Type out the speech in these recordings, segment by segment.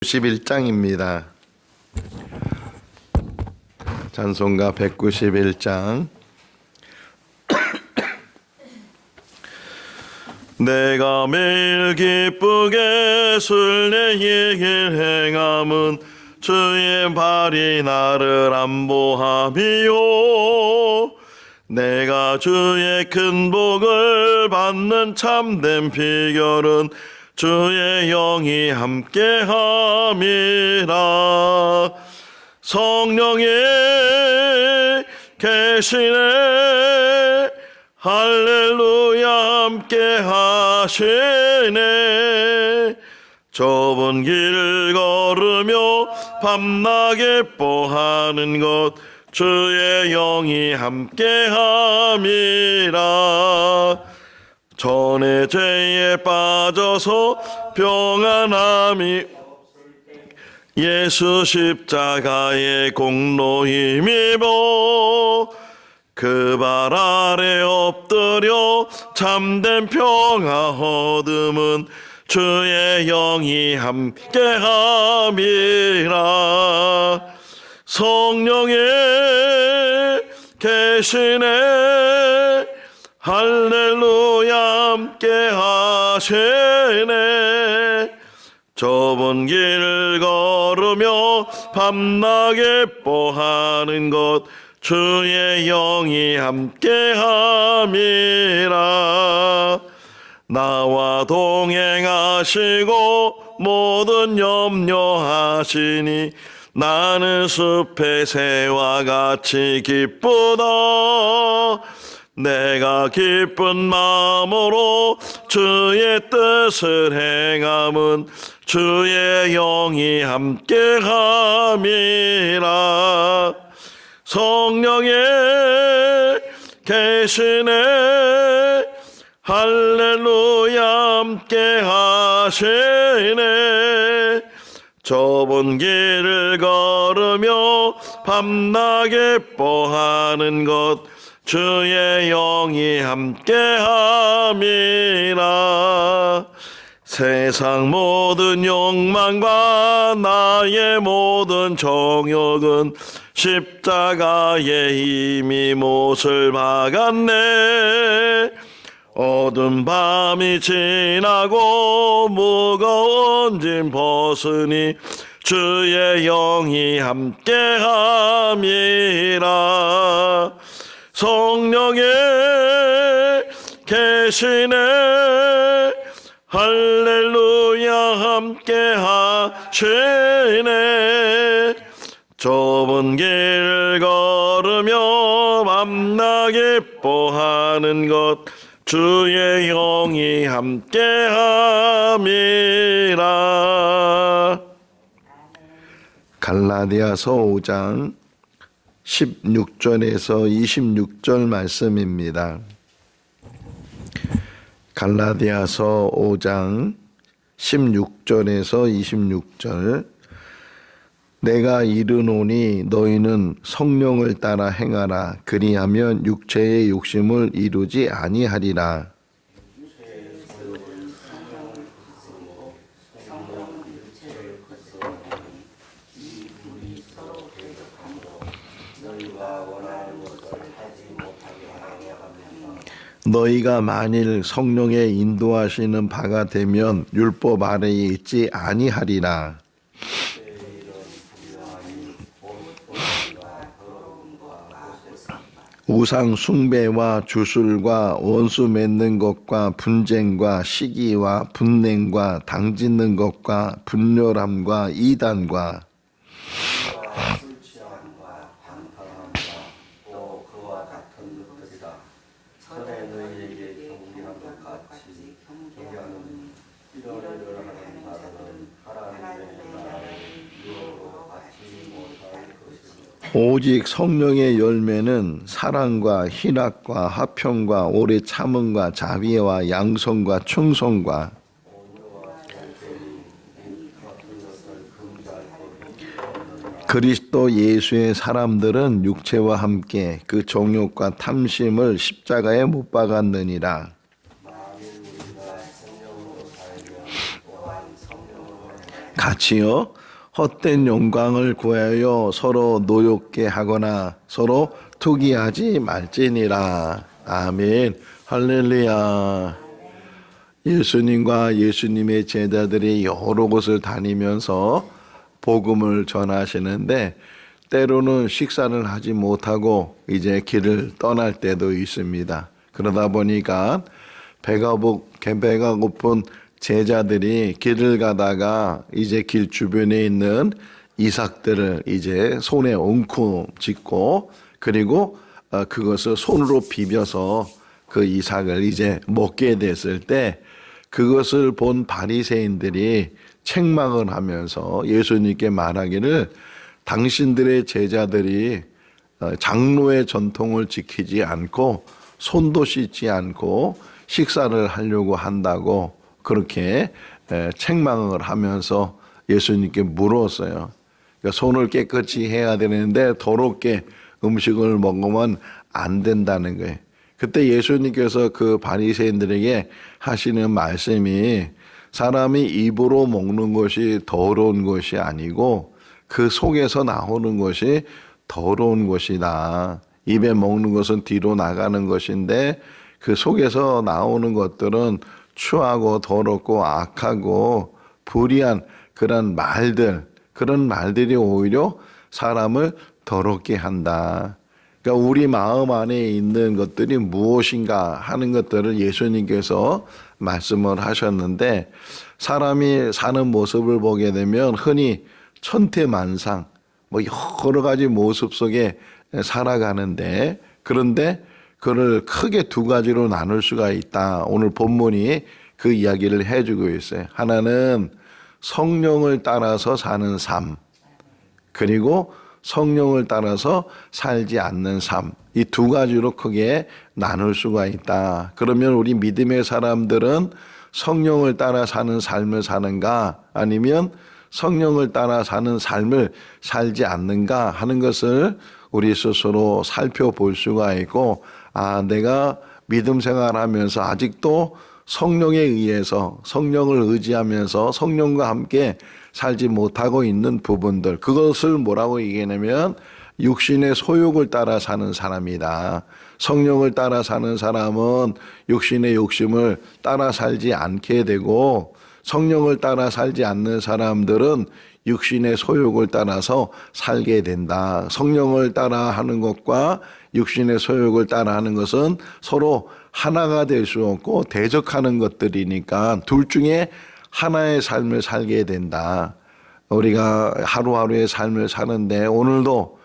191장입니다. 찬송가 191장. 내가 매일 기쁘게 순례의 길 행함은 주의 발이 나를 안보함이요, 내가 주의 큰 복을 받는 참된 비결은 주의 영이 함께함이라. 성령이 계시네, 할렐루야 함께하시네. 좁은 길을 걸으며 밤낮 기뻐하는 것 주의 영이 함께함이라. 전에 죄에 빠져서 평안함이 예수 십자가의 공로 힘입어 그 발 아래 엎드려 참된 평화 얻음은 주의 영이 함께함이라. 성령이 계시네, 할렐루야 함께하시네. 좁은 길을 걸으며 밤낮 기뻐하는 것 주의 영이 함께함이라. 나와 동행하시고 모든 염려하시니 나는 숲의 새와 같이 기쁘다. 내가 기쁜 마음으로 주의 뜻을 행함은 주의 영이 함께함이라. 성령이 계시네, 할렐루야 함께하시네. 좁은 길을 걸으며 밤낮 기뻐하는 것 주의 영이 함께함이라. 세상 모든 욕망과 나의 모든 정욕은 십자가에 이미 못을 박았네. 어두운 밤이 지나고 무거운 짐 벗으니 주의 영이 함께함이라. 성령이 계시네, 할렐루야 함께하시네. 좁은 길을 걸으며 밤낮 기뻐하는 것 주의 영이 함께함이라. 갈라디아서 5장 16절에서 26절 말씀입니다. 갈라디아서 5장 16절에서 26절. 내가 이르노니 너희는 성령을 따라 행하라. 그리하면 육체의 욕심을 이루지 아니하리라. 너희가 만일 성령의 인도하시는 바가 되면 율법 아래에 있지 아니하리라. 우상 숭배와 주술과 원수 맺는 것과 분쟁과 시기와 분냉과 당짓는 것과 분열함과 이단과 오직 성령의 열매는 사랑과 희락과 화평과 오래 참음과 자비와 양성과 충성과 그리스도 예수의 사람들은 육체와 함께 그 정욕과 탐심을 십자가에 못 박았느니라. 같이요 헛된 영광을 구하여 서로 노엽게 하거나 서로 투기하지 말지니라. 아멘. 할렐루야. 예수님과 예수님의 제자들이 여러 곳을 다니면서 복음을 전하시는데 때로는 식사를 하지 못하고 이제 길을 떠날 때도 있습니다. 그러다 보니까 배가 고픈 제자들이 길을 가다가 이제 길 주변에 있는 이삭들을 이제 손에 얹고 짚고 그리고 그것을 손으로 비벼서 그 이삭을 이제 먹게 됐을 때 그것을 본 바리새인들이 책망을 하면서 예수님께 말하기를 당신들의 제자들이 장로의 전통을 지키지 않고 손도 씻지 않고 식사를 하려고 한다고 그렇게 책망을 하면서 예수님께 물었어요. 그러니까 손을 깨끗이 해야 되는데 더럽게 음식을 먹으면 안 된다는 거예요. 그때 예수님께서 그 바리새인들에게 하시는 말씀이 사람이 입으로 먹는 것이 더러운 것이 아니고 그 속에서 나오는 것이 더러운 것이다. 입에 먹는 것은 뒤로 나가는 것인데 그 속에서 나오는 것들은 추하고 더럽고 악하고 불의한 그런 말들이 오히려 사람을 더럽게 한다. 그러니까 우리 마음 안에 있는 것들이 무엇인가 하는 것들을 예수님께서 말씀을 하셨는데 사람이 사는 모습을 보게 되면 흔히 천태만상 여러 가지 모습 속에 살아가는데 그런데 그를 크게 두 가지로 나눌 수가 있다. 오늘 본문이 그 이야기를 해주고 있어요. 하나는 성령을 따라서 사는 삶 그리고 성령을 따라서 살지 않는 삶. 이 두 가지로 크게 나눌 수가 있다. 그러면 우리 믿음의 사람들은 성령을 따라 사는 삶을 사는가 아니면 성령을 따라 사는 삶을 살지 않는가 하는 것을 우리 스스로 살펴볼 수가 있고 내가 믿음 생활하면서 아직도 성령에 의해서 성령을 의지하면서 성령과 함께 살지 못하고 있는 부분들 그것을 뭐라고 얘기하냐면 육신의 소욕을 따라 사는 사람이다. 성령을 따라 사는 사람은 육신의 욕심을 따라 살지 않게 되고 성령을 따라 살지 않는 사람들은 육신의 소욕을 따라서 살게 된다. 성령을 따라 하는 것과 육신의 소욕을 따라 하는 것은 서로 하나가 될 수 없고 대적하는 것들이니까 둘 중에 하나의 삶을 살게 된다. 우리가 하루하루의 삶을 사는데 오늘도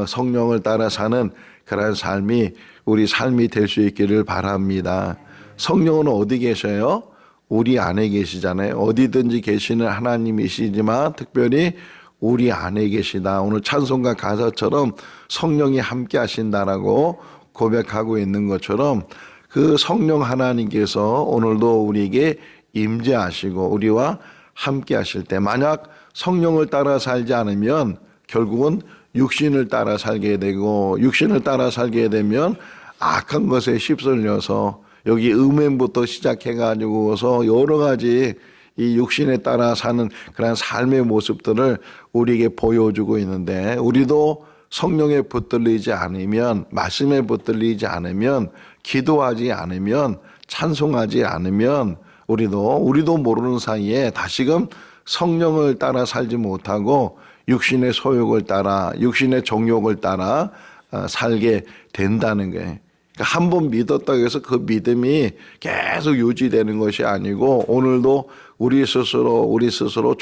성령을 따라 사는 그런 삶이 우리 삶이 될 수 있기를 바랍니다. 성령은 어디 계셔요? 우리 안에 계시잖아요. 어디든지 계시는 하나님이시지만 특별히 우리 안에 계시다. 오늘 찬송가 가사처럼 성령이 함께 하신다라고 고백하고 있는 것처럼 그 성령 하나님께서 오늘도 우리에게 임재하시고 우리와 함께 하실 때 만약 성령을 따라 살지 않으면 결국은 육신을 따라 살게 되고 육신을 따라 살게 되면 악한 것에 휩쓸려서 여기 음행부터 시작해가지고서 여러 가지 이 육신에 따라 사는 그런 삶의 모습들을 우리에게 보여주고 있는데 우리도 성령에 붙들리지 않으면 말씀에 붙들리지 않으면 기도하지 않으면 찬송하지 않으면 우리도 모르는 사이에 다시금 성령을 따라 살지 못하고 육신의 소욕을 따라 육신의 정욕을 따라 살게 된다는 거예요. 그러니까 한 번 믿었다고 해서 그 믿음이 계속 유지되는 것이 아니고 오늘도 우리 스스로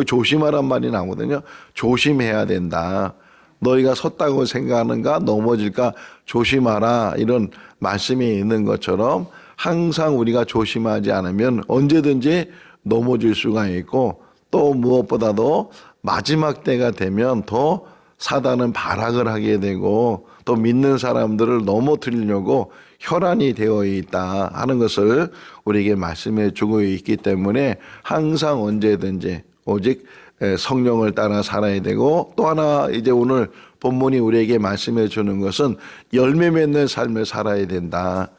조심하란 말이 나오거든요. 조심해야 된다. 너희가 섰다고 생각하는가 넘어질까 조심하라 이런 말씀이 있는 것처럼 항상 우리가 조심하지 않으면 언제든지 넘어질 수가 있고 또 무엇보다도 마지막 때가 되면 더 사단은 발악을 하게 되고 또 믿는 사람들을 넘어뜨리려고 혈안이 되어 있다 하는 것을 우리에게 말씀해 주고 있기 때문에 항상 언제든지 오직 성령을 따라 살아야 되고 또 하나 이제 오늘 본문이 우리에게 말씀해 주는 것은 열매 맺는 삶을 살아야 된다.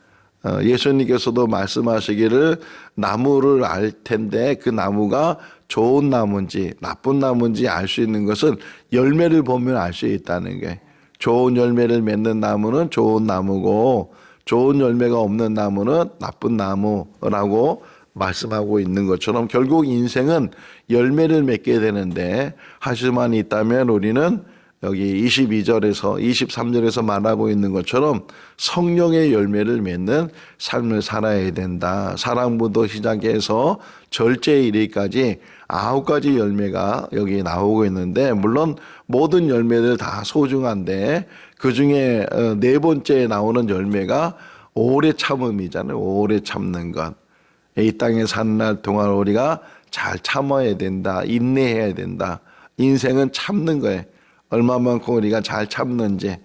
예수님께서도 말씀하시기를 나무를 알 텐데 그 나무가 좋은 나무인지 나쁜 나무인지 알 수 있는 것은 열매를 보면 알 수 있다는 게, 좋은 열매를 맺는 나무는 좋은 나무고 좋은 열매가 없는 나무는 나쁜 나무라고 말씀하고 있는 것처럼 결국 인생은 열매를 맺게 되는데, 하지만 있다면 우리는 여기 22절에서 23절에서 말하고 있는 것처럼 성령의 열매를 맺는 삶을 살아야 된다. 사랑부터 시작해서 절제에 이르기까지 9가지 열매가 여기 나오고 있는데, 물론 모든 열매들 다 소중한데 그 중에 4번째에 나오는 열매가 오래 참음이잖아요. 오래 참는 것. 이 땅에 사는 날 동안 우리가 잘 참아야 된다. 인내해야 된다. 인생은 참는 거예요. 얼마만큼 우리가 잘 참는지.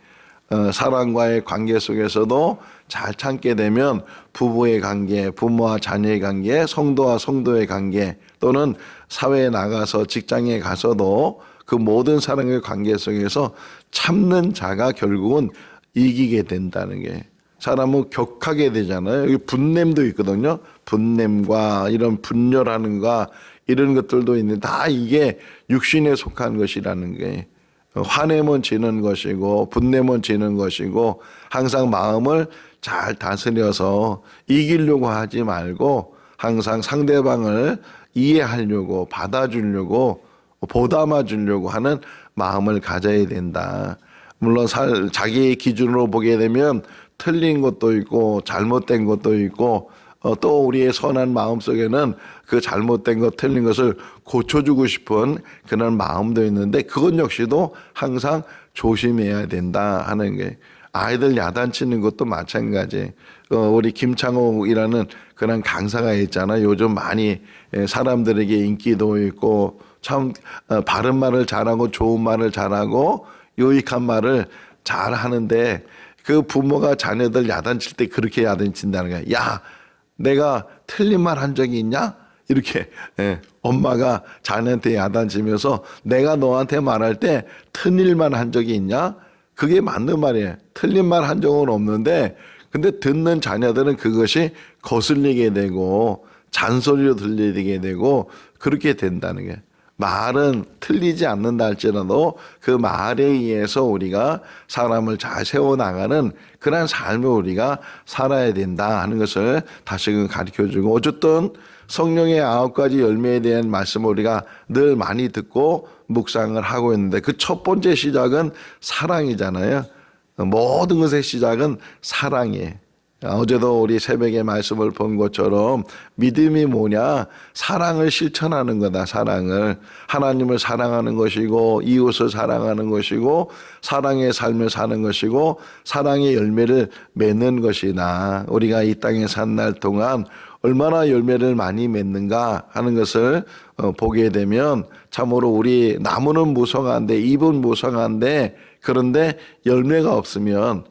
사람과의 관계 속에서도 잘 참게 되면 부부의 관계, 부모와 자녀의 관계, 성도와 성도의 관계, 또는 사회에 나가서 직장에 가서도 그 모든 사람의 관계 속에서 참는 자가 결국은 이기게 된다는 게, 사람은 격하게 되잖아요. 여기 분냄도 있거든요. 분냄과 이런 분열하는 거 이런 것들도 있는데 다 이게 육신에 속한 것이라는 게, 화내면 지는 것이고 분내면 지는 것이고, 항상 마음을 잘 다스려서 이기려고 하지 말고 항상 상대방을 이해하려고 받아주려고 보담아 주려고 하는 마음을 가져야 된다. 물론 자기 기준으로 보게 되면 틀린 것도 있고 잘못된 것도 있고, 또 우리의 선한 마음 속에는 그 잘못된 것, 틀린 것을 고쳐주고 싶은 그런 마음도 있는데, 그것 역시도 항상 조심해야 된다 하는 게, 아이들 야단치는 것도 마찬가지. 우리 김창옥이라는 그런 강사가 있잖아요. 요즘 많이 사람들에게 인기도 있고 참 바른 말을 잘하고 좋은 말을 잘하고 유익한 말을 잘 하는데, 그 부모가 자녀들 야단칠 때 그렇게 야단친다는 거야. 야, 내가 틀린 말 한 적이 있냐? 이렇게 엄마가 자녀한테 야단치면서 내가 너한테 말할 때 틀린 말 한 적이 있냐? 그게 맞는 말이에요. 틀린 말 한 적은 없는데, 근데 듣는 자녀들은 그것이 거슬리게 되고 잔소리로 들리게 되고 그렇게 된다는 게, 말은 틀리지 않는다 할지라도 그 말에 의해서 우리가 사람을 잘 세워나가는 그런 삶을 우리가 살아야 된다 하는 것을 다시금 가르쳐주고, 어쨌든 성령의 9가지 열매에 대한 말씀을 우리가 늘 많이 듣고 묵상을 하고 있는데, 그 첫 번째 시작은 사랑이잖아요. 모든 것의 시작은 사랑이에요. 어제도 우리 새벽에 말씀을 본 것처럼 믿음이 뭐냐? 사랑을 실천하는 거다. 사랑을, 하나님을 사랑하는 것이고 이웃을 사랑하는 것이고 사랑의 삶을 사는 것이고 사랑의 열매를 맺는 것이다. 우리가 이 땅에 산 날 동안 얼마나 열매를 많이 맺는가 하는 것을 보게 되면, 참으로 우리 나무는 무성한데 잎은 무성한데, 그런데 열매가 없으면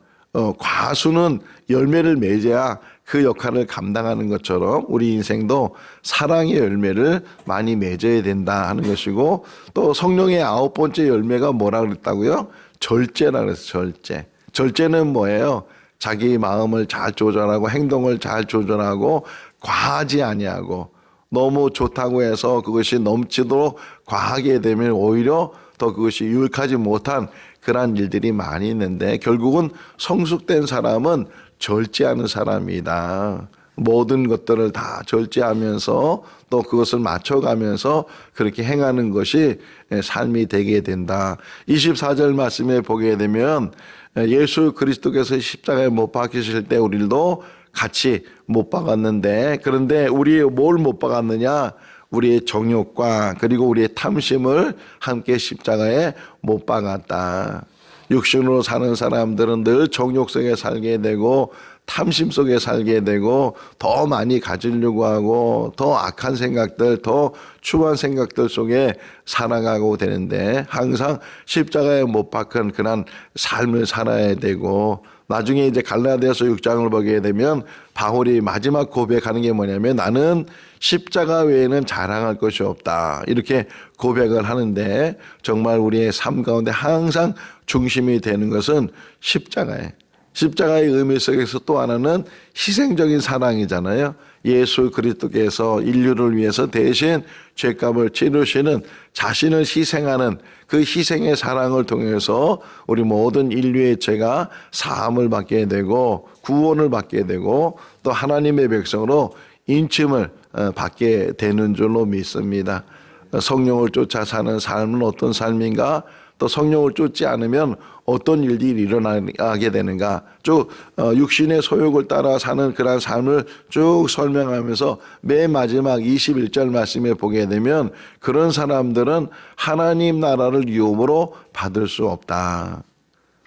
과수는 열매를 맺어야 그 역할을 감당하는 것처럼 우리 인생도 사랑의 열매를 많이 맺어야 된다 하는 것이고, 또 성령의 9번째 열매가 뭐라 그랬다고요? 절제라 그랬어요. 절제. 절제는 뭐예요? 자기 마음을 잘 조절하고 행동을 잘 조절하고 과하지 아니하고, 너무 좋다고 해서 그것이 넘치도록 과하게 되면 오히려 더 그것이 유익하지 못한 그러한 일들이 많이 있는데, 결국은 성숙된 사람은 절제하는 사람이다. 모든 것들을 다 절제하면서 또 그것을 맞춰가면서 그렇게 행하는 것이 삶이 되게 된다. 24절 말씀에 보게 되면 예수 그리스도께서 십자가에 못 박히실 때 우리도 같이 못 박았는데, 그런데 우리 뭘 못 박았느냐? 우리의 정욕과 그리고 우리의 탐심을 함께 십자가에 못 박았다. 육신으로 사는 사람들은 늘 정욕 속에 살게 되고 탐심 속에 살게 되고 더 많이 가지려고 하고 더 악한 생각들, 더 추한 생각들 속에 살아가고 되는데, 항상 십자가에 못 박은 그런 삶을 살아야 되고, 나중에 이제 갈라디아서 6장을 보게 되면 바울이 마지막 고백하는 게 뭐냐면, 나는 십자가 외에는 자랑할 것이 없다, 이렇게 고백을 하는데, 정말 우리의 삶 가운데 항상 중심이 되는 것은 십자가예요. 십자가의 의미 속에서 또 하나는 희생적인 사랑이잖아요. 예수 그리스도께서 인류를 위해서 대신 죄값을 치르시는 자신을 희생하는 그 희생의 사랑을 통해서 우리 모든 인류의 죄가 사함을 받게 되고 구원을 받게 되고 또 하나님의 백성으로 인침을 받게 되는 줄로 믿습니다. 성령을 쫓아 사는 삶은 어떤 삶인가? 또 성령을 쫓지 않으면 어떤 일들이 일어나게 되는가? 쭉 육신의 소욕을 따라 사는 그런 삶을 쭉 설명하면서 맨 마지막 21절 말씀에 보게 되면 그런 사람들은 하나님 나라를 유업으로 받을 수 없다.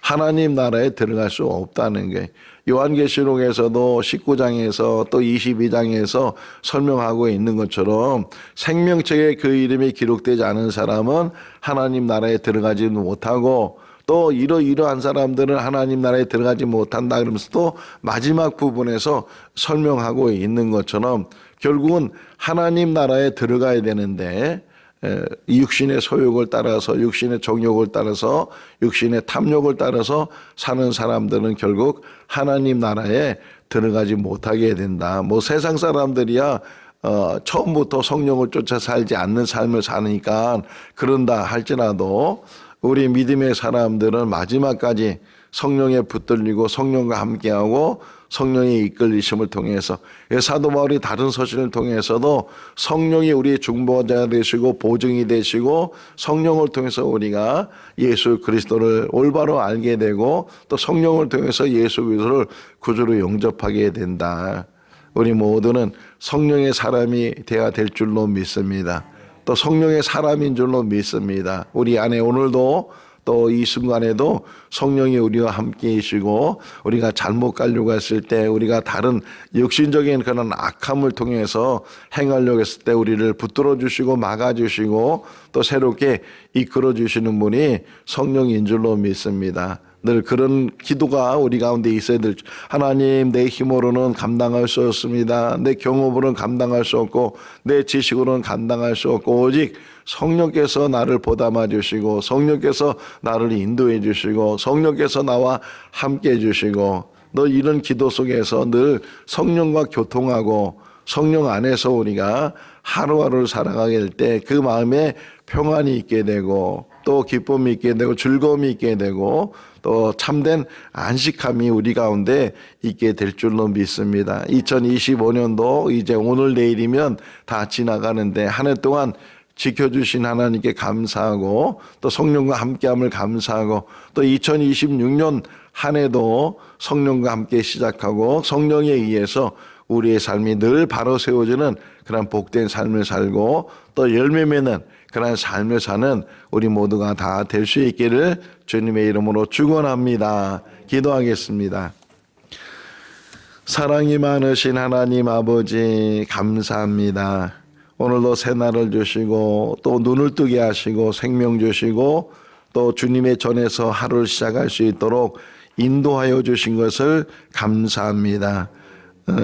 하나님 나라에 들어갈 수 없다는 게 요한계시록에서도 19장에서 또 22장에서 설명하고 있는 것처럼 생명책에 그 이름이 기록되지 않은 사람은 하나님 나라에 들어가지 못하고 또 이러한 사람들은 하나님 나라에 들어가지 못한다 그러면서 또 마지막 부분에서 설명하고 있는 것처럼 결국은 하나님 나라에 들어가야 되는데 육신의 소욕을 따라서 육신의 정욕을 따라서 육신의 탐욕을 따라서 사는 사람들은 결국 하나님 나라에 들어가지 못하게 된다. 뭐 세상 사람들이야 처음부터 성령을 쫓아 살지 않는 삶을 사니까 그런다 할지라도 우리 믿음의 사람들은 마지막까지 성령에 붙들리고 성령과 함께하고 성령의 이끌리심을 통해서 사도 바울이 다른 서신을 통해서도 성령이 우리의 중보자가 되시고 보증이 되시고 성령을 통해서 우리가 예수 그리스도를 올바로 알게 되고 또 성령을 통해서 예수 그리스도를 구주로 영접하게 된다. 우리 모두는 성령의 사람이 되어야 될 줄로 믿습니다. 또 성령의 사람인 줄로 믿습니다. 우리 안에 오늘도 또 이 순간에도 성령이 우리와 함께 계시고 우리가 잘못 가려고 했을 때 우리가 다른 육신적인 그런 악함을 통해서 행하려고 했을 때 우리를 붙들어 주시고 막아 주시고 또 새롭게 이끌어 주시는 분이 성령인 줄로 믿습니다. 늘 그런 기도가 우리 가운데 있어야 될 하나님 내 힘으로는 감당할 수 없습니다. 내 경험으로는 감당할 수 없고 내 지식으로는 감당할 수 없고 오직 성령께서 나를 보담아 주시고 성령께서 나를 인도해 주시고 성령께서 나와 함께 해 주시고 너 이런 기도 속에서 늘 성령과 교통하고 성령 안에서 우리가 하루하루를 살아가게 될 때 그 마음에 평안이 있게 되고 또 기쁨이 있게 되고 즐거움이 있게 되고 또 참된 안식함이 우리 가운데 있게 될 줄로 믿습니다. 2025년도 이제 오늘 내일이면 다 지나가는데 한 해 동안 지켜주신 하나님께 감사하고 또 성령과 함께함을 감사하고 또 2026년 한 해도 성령과 함께 시작하고 성령에 의해서 우리의 삶이 늘 바로 세워지는 그런 복된 삶을 살고 또 열매 맺는 그런 삶을 사는 우리 모두가 다 될 수 있기를 주님의 이름으로 축원합니다. 기도하겠습니다. 사랑이 많으신 하나님 아버지 감사합니다. 오늘도 새날을 주시고 또 눈을 뜨게 하시고 생명 주시고 또 주님의 전에서 하루를 시작할 수 있도록 인도하여 주신 것을 감사합니다.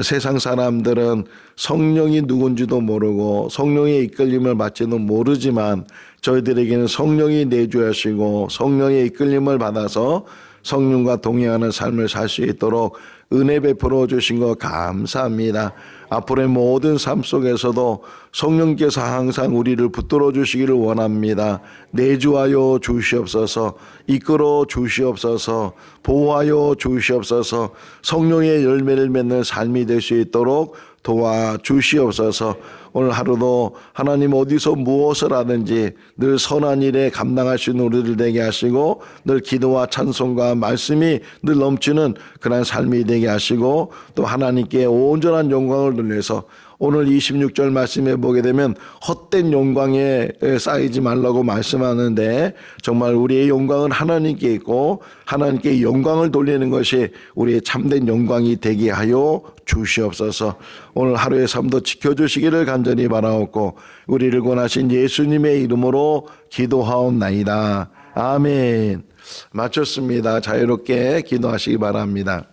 세상 사람들은 성령이 누군지도 모르고 성령의 이끌림을 받지도 모르지만 저희들에게는 성령이 내주하시고 성령의 이끌림을 받아서 성령과 동행하는 삶을 살 수 있도록 은혜 베풀어 주신 것 감사합니다. 앞으로의 모든 삶 속에서도 성령께서 항상 우리를 붙들어 주시기를 원합니다. 내주하여 주시옵소서, 이끌어 주시옵소서, 보호하여 주시옵소서, 성령의 열매를 맺는 삶이 될 수 있도록 도와주시옵소서. 오늘 하루도 하나님 어디서 무엇을 하든지 늘 선한 일에 감당할 수 있는 우리들 되게 하시고 늘 기도와 찬송과 말씀이 늘 넘치는 그런 삶이 되게 하시고 또 하나님께 온전한 영광을 돌려서 오늘 26절 말씀에 보게 되면 헛된 영광에 쌓이지 말라고 말씀하는데 정말 우리의 영광은 하나님께 있고 하나님께 영광을 돌리는 것이 우리의 참된 영광이 되게 하여 주시옵소서. 오늘 하루의 삶도 지켜주시기를 간절히 바라옵고 우리를 권하신 예수님의 이름으로 기도하옵나이다. 아멘. 마쳤습니다. 자유롭게 기도하시기 바랍니다.